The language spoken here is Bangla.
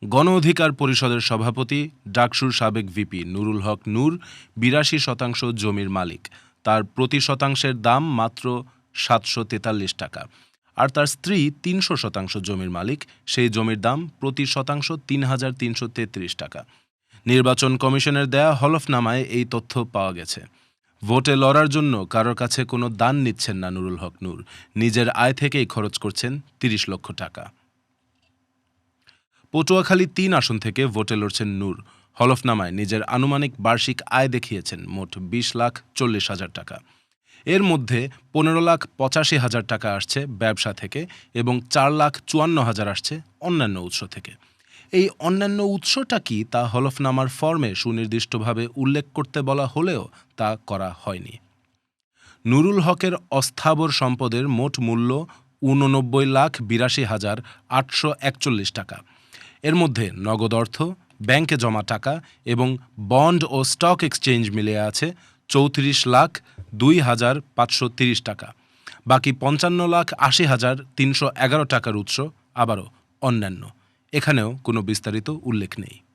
গণ অধিকার পরিষদের সভাপতি ডাকসুর সাবেক ভিপি নুরুল হক নূর ৮২% জমির মালিক। তার প্রতি শতাংশের দাম মাত্র ৭৪৩ টাকা। আর তার স্ত্রী ৩০০% জমির মালিক, সেই জমির দাম প্রতি শতাংশ ৩,৩৩৩ টাকা। নির্বাচন কমিশনের দেয়া হলফনামায় এই তথ্য পাওয়া গেছে। ভোটে লড়ার জন্য কারোর কাছে কোনো দান নিচ্ছেন না নুরুল হক নূর, নিজের আয় থেকেই খরচ করছেন ৩০ লক্ষ টাকা। পটুয়াখালী ৩ আসন থেকে ভোটে লড়ছেন নূর। হলফনামায় নিজের আনুমানিক বার্ষিক আয় দেখিয়েছেন মোট ২০,৪০,০০০ টাকা। এর মধ্যে ১৫,৮৫,০০০ টাকা আসছে ব্যবসা থেকে এবং ৪,৫৪,০০০ আসছে অন্যান্য উৎস থেকে। এই অন্যান্য উৎসটা কি তা হলফনামার ফর্মে সুনির্দিষ্টভাবে উল্লেখ করতে বলা হলেও তা করা হয়নি। নুরুল হকের অস্থাবর সম্পদের মোট মূল্য ৮৯,৮২,৮৪১ টাকা। এর মধ্যে নগদ অর্থ, ব্যাংকে জমা টাকা এবং বন্ড ও স্টক এক্সচেঞ্জ মিলিয়ে আছে ৩৪,০২,৫৩০ টাকা। বাকি ৫৫,৮০,৩১১ টাকার উৎস আবারও অন্যান্য। এখানেও কোনো বিস্তারিত উল্লেখ নেই।